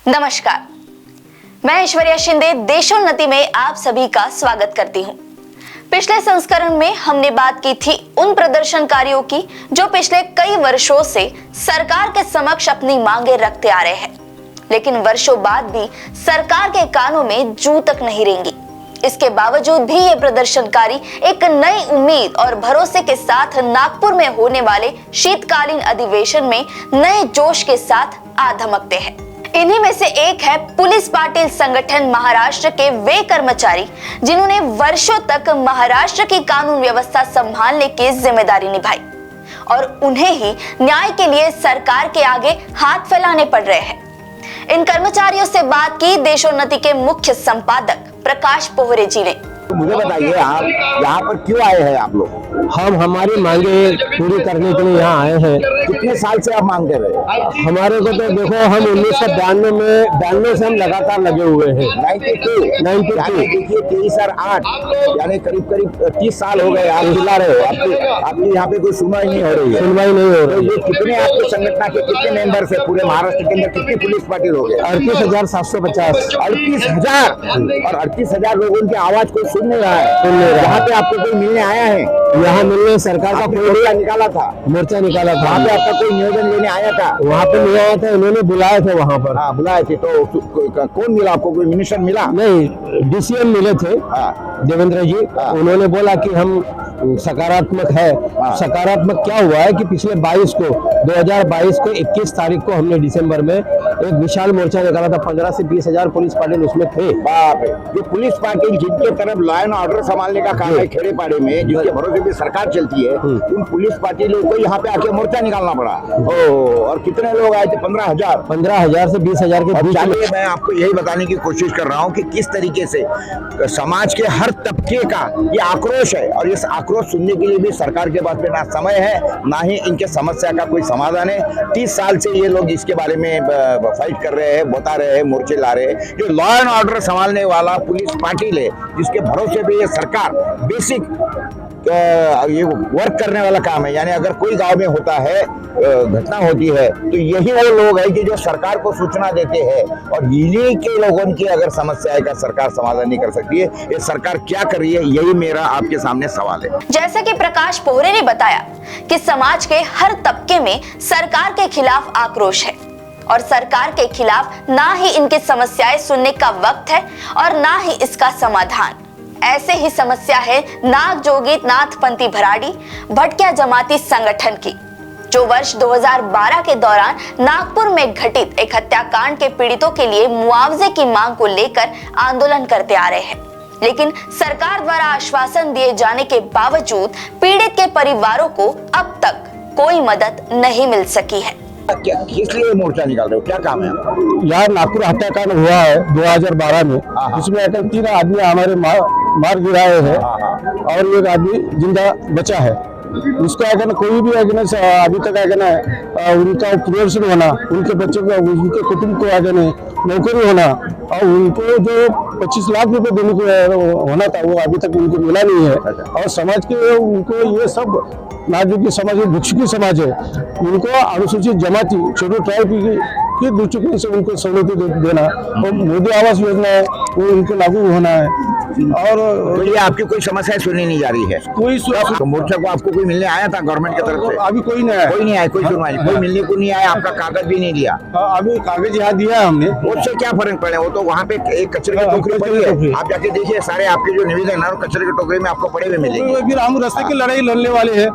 नमस्कार, मैं ऐश्वर्या शिंदे देशोन्नति में आप सभी का स्वागत करती हूं। पिछले संस्करण में हमने बात की थी उन प्रदर्शनकारियों की जो पिछले कई वर्षों से सरकार के समक्ष अपनी मांगे रखते आ रहे हैं, लेकिन वर्षों बाद भी सरकार के कानों में जूं तक नहीं रेंगी। इसके बावजूद भी ये प्रदर्शनकारी एक नई उम्मीद और भरोसे के साथ नागपुर में होने वाले शीतकालीन अधिवेशन में नए जोश के साथ आ धमकते हैं। इन्हीं में से एक है पुलिस पाटिल संगठन महाराष्ट्र के वे कर्मचारी जिन्होंने वर्षों तक महाराष्ट्र की कानून व्यवस्था संभालने की जिम्मेदारी निभाई और उन्हें ही न्याय के लिए सरकार के आगे हाथ फैलाने पड़ रहे हैं। इन कर्मचारियों से बात की देशोन्नति के मुख्य संपादक प्रकाश पोहरे जी ने। मुझे बताइए, आप यहाँ पर क्यों आए हैं? आप लोग हम हमारी मांगे पूरी करने के लिए यहाँ आए हैं। कितने साल से आप मांग कर रहे हैं? हमारे को तो देखो, हम 1992 से हम लगातार लगे हुए हैं। 92 देखिए 23 और 8 यानी करीब 30 साल हो गए आप चिल्ला रहे हो। आपकी यहाँ पे कोई सुनवाई नहीं हो रही है। सुनवाई नहीं हो रही। ये कितने आपके संगठन के कितने मेंबर्स है? पूरे महाराष्ट्र के अंदर कितने पुलिस पार्टी हो गए? 38,750। 38,000 और 38,000 लोगों की आवाज कोई सुन नहीं रहा है। यहाँ पे आपको कोई मिलने आया है? यहाँ मिलने सरकार का मोर्चा निकाला था। मोर्चा निकाला था। वहाँ पे आपका कोई निवेदन लेने आया था? वहाँ पे नहीं आया था, इन्होंने बुलाए थे वहाँ पर। हाँ, बुलाए थे। तो कौन मिला आपको? कोई मिनिस्टर मिला? नहीं, डीसीएम मिले थे। देवेंद्र जी। उन्होंने बोला कि हम सकारात्मक है। सकारात्मक क्या हुआ है कि पिछले 2022 को 21 तारीख को हमने दिसंबर में एक विशाल मोर्चा निकाला था। 15 से 20,000 पुलिस पाटिल उसमें थे। बाप रे, जो पुलिस पार्टी जिनके तरफ लॉ एंड ऑर्डर संभालने का काम है खेड़े पाड़े में, जिसके भरोसे पे सरकार चलती है, उन पुलिस पार्टी लोगों को यहाँ पे आके मोर्चा निकालना पड़ा। और कितने लोग आए थे? 15,000 से 20,000 के बीच में। मैं आपको यही बताने की कोशिश कर रहा हूँ कि किस तरीके से समाज के हर तबके का ये आक्रोश है और इस आक्रोश सुनने के लिए भी सरकार के पास में ना समय है, ना ही इनके समस्या का कोई समाधान है। 30 साल से ये लोग इसके बारे में फाइट कर रहे हैं, बता रहे हैं, मोर्चे ला रहे हैं। जो लॉ एंड ऑर्डर संभालने वाला पुलिस पार्टी है, जिसके भरोसे पे ये सरकार बेसिक ये वर्क करने वाला काम है, यानी अगर कोई गांव में होता है, घटना होती है, तो यही वो लोग हैं कि जो सरकार को सूचना देते हैं और इन्हीं के लोगों की अगर समस्या है का सरकार समाधान नहीं कर सकती है, ये सरकार क्या कर रही है? यही मेरा आपके सामने सवाल है। जैसा कि प्रकाश पोहरे ने बताया कि समाज के हर तबके में सरकार के खिलाफ आक्रोश है और सरकार के खिलाफ ना ही इनकी समस्याएं सुनने का वक्त है और ना ही इसका समाधान। ऐसे ही समस्या है नाग जोगित नाथपंथी भराड़ी भटकिया जमाती संगठन की, जो वर्ष 2012 के दौरान नागपुर में घटित एक हत्याकांड के पीड़ितों के लिए मुआवजे की मांग को लेकर आंदोलन करते आ रहे हैं, लेकिन सरकार द्वारा आश्वासन दिए जाने के बावजूद पीड़ित के परिवारों को अब तक कोई मदद नहीं मिल सकी है। किस लिए मोर्चा निकाल रहे हो? क्या काम है? यार, नागपुर हत्याकांड हुआ है 2012 में, जिसमें 3 आदमी हमारे मार गिराए हैं और एक आदमी जिंदा बचा है। उसका अगर कोई भी अगर अभी तक अगर उनका प्रदर्शन होना, उनके बच्चों को, उनके कुटुंब को अगर नौकरी होना और उनको जो 25 लाख रुपए देने को होना था, वो अभी तक उनको मिला नहीं है। और समाज के उनको ये सब नागरिक समाज भिक्षुकी समाज है, उनको अनुसूचित जमाती शेड्यूल ट्राइब की दृष्टिकोण से उनको सहूलियत देना और मोदी आवास योजना है वो उनको लागू होना है। और ये आपकी कोई समस्या सुनी नहीं जा रही है? तो मोर्चा को आपको कोई मिलने आया था गवर्नमेंट की तरफ से? अभी कोई नहीं आया। कोई नहीं आया, कोई सुनवाई, कोई मिलने को नहीं आया। आपका कागज भी नहीं दिया? अभी कागज यहाँ दिया हमने। उससे क्या फर्क पड़े? वो तो वहाँ पे एक कचरे की टोकरी पड़ी है, आप जाके देखिए, सारे आपके जो निवेदन है कचरे की टोकरी में आपको पड़े हुए मिलेंगे। फिर हम रास्ते की लड़ाई लड़ने वाले हैं।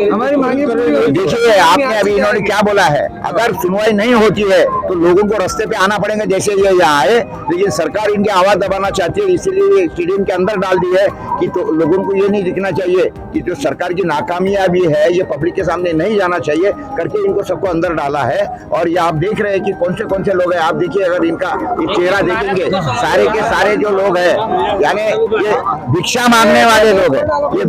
हमारी मांगे देखिए, आपने अभी इन्होंने क्या बोला है, अगर सुनवाई नहीं होती है तो लोगों को रास्ते पे आना पड़ेगा, जैसे ये यहाँ आए। लेकिन सरकार इनकी आवाज दबाना चाहती है, इसीलिए स्टेडियम के अंदर डाल दी है कि तो लोगों को ये नहीं दिखना चाहिए कि जो सरकार की नाकामयाबी है ये पब्लिक के सामने नहीं जाना चाहिए करके इनको सबको अंदर डाला है। और ये आप देख रहे हैं कि कौन से लोग हैं। आप देखिए, अगर इनका चेहरा देखेंगे, सारे के सारे जो लोग हैं, यानी ये भिक्षा मांगने वाले लोग हैं। ये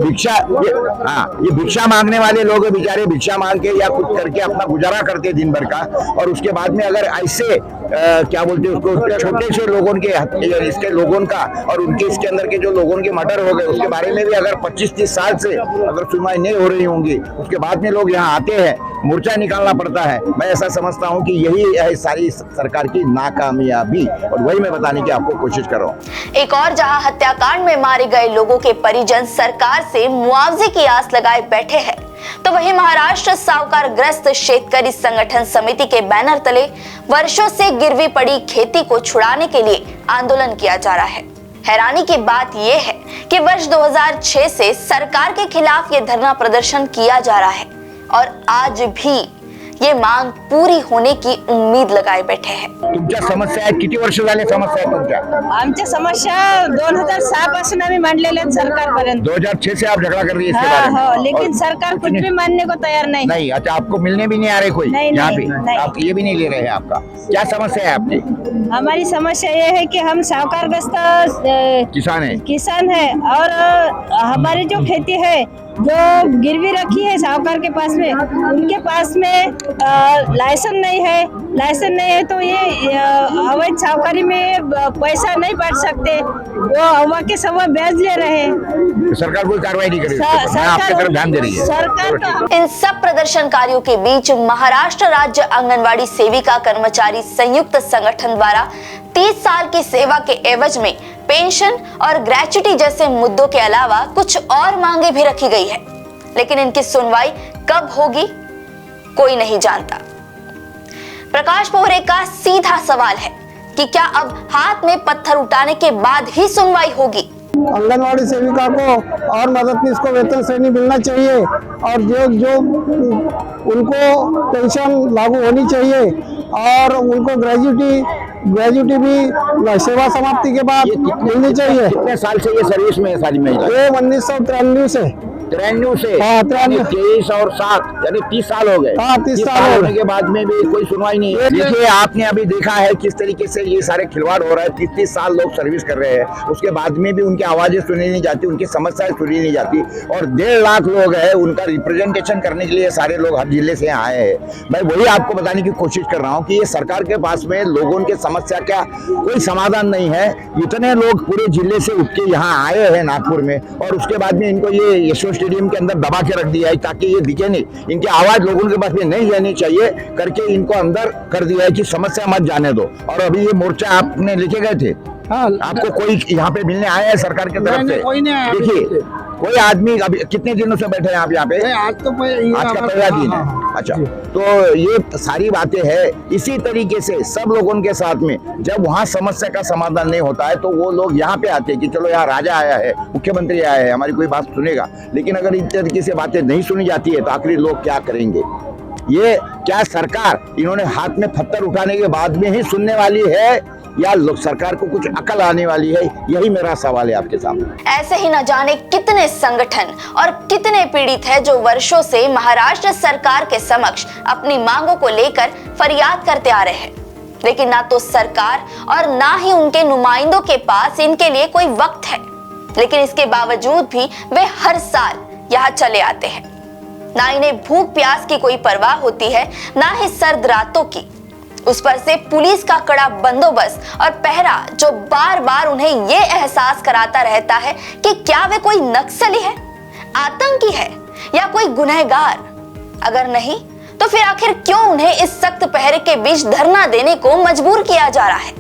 भिक्षा मांगने वाले लोग बेचारे भिक्षा मांग के या कुछ करके अपना गुजारा करते दिन भर का। और उसके बाद में अगर ऐसे क्या बोलते हैं उसको, छोटे से लोगों के इसके लोगों का और उनके इसके अंदर के जो लोगों के मर्डर हो गए उसके बारे में भी अगर 25-30 साल से अगर सुनवाई नहीं हो रही होंगी, उसके बाद में लोग यहाँ आते हैं, मोर्चा निकालना पड़ता है। मैं ऐसा समझता हूँ कि यही है सारी सरकार की नाकामयाबी, और वही मैं बताने की आपको कोशिश कर रहा हूँ। एक और जहां हत्याकांड में मारे गए लोगों के परिजन सरकार से मुआवजे की आस लगाए बैठे हैं, तो वहीं महाराष्ट्र साहूकार ग्रस्त शेतकरी संगठन समिति के बैनर तले वर्षों से गिरवी पड़ी खेती को छुड़ाने के लिए आंदोलन किया जा रहा है। हैरानी की बात यह है कि वर्ष 2006 से सरकार के खिलाफ ये धरना प्रदर्शन किया जा रहा है और आज भी ये मांग पूरी होने की उम्मीद लगाए बैठे हैं। तुमच्या समस्या आहेत, किती वर्ष झाले समस्या आहे तुमच्या? आमच्या समस्या 2006 पासून आम्ही मांडलेल्या आहेत सरकारपर्यंत। 2006 से आप झगड़ा कर रही है इसके हाँ, बारे में? हाँ, लेकिन और सरकार कुछ भी मानने को तैयार नहीं। नहीं, अच्छा, आपको मिलने भी नहीं आ रहे कोई नहीं, यहाँ नहीं, पे? नहीं। आप ये भी नहीं ले रहे हैं आपका? क्या समस्या है आपकी? हमारी समस्या ये है कि हम साहूकारग्रस्त किसान है और हमारी जो खेती है जो गिरवी रखी है साहूकार के पास में, उनके पास में लाइसेंस नहीं है। लाइसेंस नहीं है तो ये अवैध साहूकारी में पैसा नहीं बांट सकते, वो हवा के सवा ब्याज ले रहे हैं। सरकार कोई कार्रवाई नहीं करेगी, आपकी तरफ ध्यान दे रही है सरकार तो इन सब प्रदर्शनकारियों के बीच महाराष्ट्र राज्य आंगनवाड़ी सेविका कर्मचारी संयुक्त संगठन द्वारा 30 साल की सेवा के एवज में पेंशन और ग्रेच्युटी जैसे मुद्दों के अलावा कुछ और मांगे भी रखी गई है, लेकिन इनकी सुनवाई कब होगी कोई नहीं जानता। प्रकाश पोहरे का सीधा सवाल है कि क्या अब हाथ में पत्थर उठाने के बाद ही सुनवाई होगी? आंगनवाड़ी सेविका को और मददनीश को वेतन श्रेणी मिलना चाहिए और जो उनको पेंशन लागू होनी चाहिए और उनको ग्रेजुटी भी सेवा समाप्ति के बाद मिलनी चाहिए। कितने साल से ये सर्विस में है सारी महिला? ये 1993 से 93 से? हाँ, 93 23 और 7 यानी 30 साल हो गए। हाँ, 30 साल होने के बाद में भी कोई सुनवाई नहीं है। देखिए, आपने अभी देखा है किस तरीके से ये सारे खिलवाड़ हो रहा है। 30-30 साल लोग सर्विस कर रहे हैं, उसके बाद में भी उनकी आवाजें सुनी नहीं जाती, उनकी समस्याएं सुनी नहीं जाती, और 1.5 लाख लोग हैं, उनका रिप्रेजेंटेशन करने के लिए सारे लोग हर जिले से आए हैं। मैं वही आपको बताने की कोशिश कर रहा हूँ कि ये सरकार के पास में लोगों के समस्या का कोई समाधान नहीं है। इतने लोग पूरे जिले से उठ के यहाँ आए हैं नागपुर में, और उसके बाद में इनको ये यशो स्टेडियम के अंदर दबा के रख दिया है ताकि ये दिखे नहीं, इनकी आवाज लोगों के पास में नहीं जानी चाहिए करके इनको अंदर कर दिया है कि समस्या मत जाने दो। और अभी ये मोर्चा आपने लेके गए थे? हाँ, आपको कोई यहाँ पे मिलने आया है सरकार की तरफ से? कोई नहीं आया। देखिए, कोई आदमी अभी कितने दिनों से बैठे हैं आप यहाँ पे? आज आज का पहला दिन है। अच्छा, तो ये सारी बातें हैं। इसी तरीके से सब लोगों के साथ में जब वहाँ समस्या का समाधान नहीं होता है तो वो लोग यहाँ पे आते हैं कि चलो यहाँ राजा आया है, मुख्यमंत्री आया है, हमारी कोई बात सुनेगा। लेकिन अगर इस तरीके से बातें नहीं सुनी जाती है तो आखिरी लोग क्या करेंगे? ये क्या सरकार इन्होंने हाथ में पत्थर उठाने के बाद में ही सुनने वाली है या लोग सरकार को कुछ अकल आने वाली है? यही मेरा सवाल है आपके सामने। ऐसे ही न जाने कितने संगठन और कितने पीड़ित हैं जो वर्षों से महाराष्ट्र सरकार के समक्ष अपनी मांगों को लेकर फरियाद करते आ रहे हैं, लेकिन ना तो सरकार और ना ही उनके नुमाइंदों के पास इनके लिए कोई वक्त है। लेकिन इसके बावजूद भी वे हर साल यहाँ चले आते हैं। ना इन्हें भूख प्यास की कोई परवाह होती है, ना ही सर्द रातों की। उस पर से पुलिस का कड़ा बंदोबस्त और पहरा जो बार बार उन्हें ये एहसास कराता रहता है कि क्या वे कोई नक्सली है, आतंकी है या कोई गुनहगार। अगर नहीं तो फिर आखिर क्यों उन्हें इस सख्त पहरे के बीच धरना देने को मजबूर किया जा रहा है?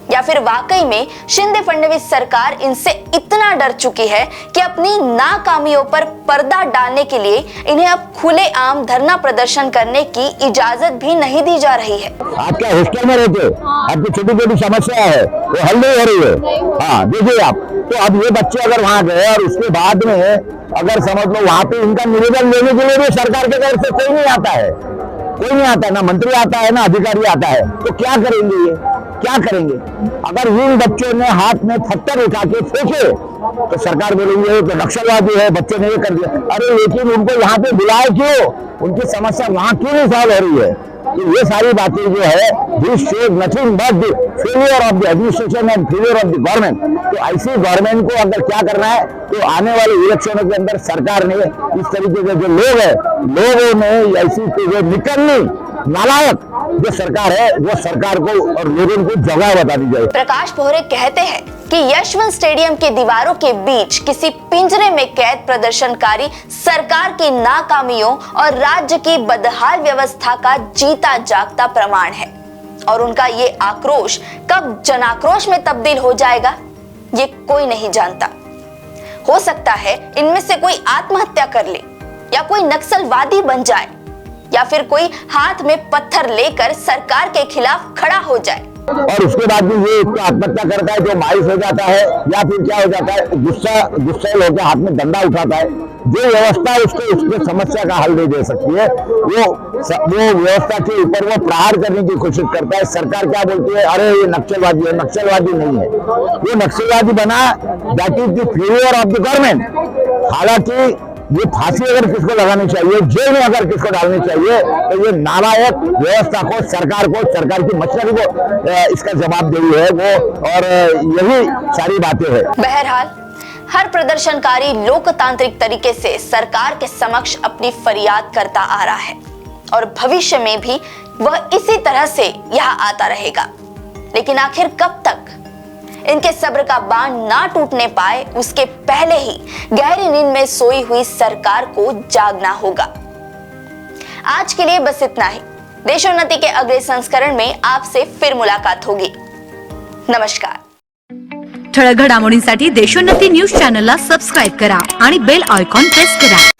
या फिर वाकई में शिंदे फडणवीस सरकार इनसे इतना डर चुकी है कि अपनी नाकामियों पर पर्दा डालने के लिए इन्हें अब खुलेआम धरना प्रदर्शन करने की इजाजत भी नहीं दी जा रही है। आप क्या हॉस्टल में रहते हो? आपकी छोटी छोटी समस्या है वो हल नहीं हो रही है। हाँ, देखिए आप, तो अब ये बच्चे अगर वहाँ गए और उसके बाद में अगर समझ लो वहाँ पे इनका निवेदन लेने के लिए भी सरकार के तरफ से कोई नहीं आता है, कोई नहीं आता है, ना मंत्री आता है ना अधिकारी आता है, तो क्या करेंगे ये? क्या करेंगे? अगर इन बच्चों ने हाथ में पत्थर उठा के फेंके तो सरकार बोलेंगे तो नक्सलवादी है, बच्चे ने ये कर दिया। अरे लेकिन उनको यहाँ पे बुलाए क्यों? उनकी समस्या वहाँ क्यों नहीं सॉल्व हो रही है? तो ये सारी बातें जो है this shows nothing but the failure of the administration and failure of the government. तो ऐसी गवर्नमेंट को अगर क्या करना है तो आने वाले इलेक्शनों के अंदर सरकार ने इस तरीके के जो लोग हैं, लोगों ने ऐसी जो निकलनी नालायक जो सरकार है वो सरकार को और लोगों को जगह बता दी जाए। प्रकाश पोहरे कहते हैं कि यशवंत स्टेडियम के दीवारों के बीच किसी पिंजरे में कैद प्रदर्शनकारी सरकार की नाकामियों और राज्य की बदहाल व्यवस्था का जीता जागता प्रमाण है और उनका ये आक्रोश कब जनाक्रोश में तब्दील हो जाएगा ये कोई नहीं जानता। हो सकता है इनमें से कोई आत्महत्या कर ले या कोई नक्सलवादी बन जाए या फिर कोई हाथ में पत्थर लेकर सरकार के खिलाफ खड़ा हो जाए और उसके बाद भी ये इसको आत्महत्या करता है, जो मायूस हो जाता है या फिर क्या हो जाता है, गुस्सा होकर हाथ में डंडा उठाता है। जो व्यवस्था उसको उसके समस्या का हल नहीं दे सकती है, वो व्यवस्था के ऊपर वो प्रहार करने की कोशिश करता है। सरकार क्या बोलती है, अरे ये नक्सलवादी है। नक्सलवादी नहीं है, वो नक्सलवादी बना that is the failure of the government. हालांकि ये फांसी अगर किसको लगानी चाहिए, जेल में अगर किसको डालनी चाहिए, तो ये नालायक व्यवस्था को, सरकार की मशीनरी को इसका जवाबदेही है वो, और यही सारी बातें हैं। बहरहाल हर प्रदर्शनकारी लोकतांत्रिक तरीके से सरकार के समक्ष अपनी फरियाद करता आ रहा है और भविष्य में भी वह इसी तरह से यहाँ आता रहेगा। लेकिन आखिर कब तक इनके सब्र का बांध ना टूटने पाए, उसके पहले ही गहरी नींद में सोई हुई सरकार को जागना होगा। आज के लिए बस इतना ही। देशोन्नति के अगले संस्करण में आपसे फिर मुलाकात होगी। नमस्कार। ठळक घडामोडींसाठी देशोन्नति न्यूज चॅनलला सबस्क्राईब करा आणि बेल आयकॉन प्रेस करा।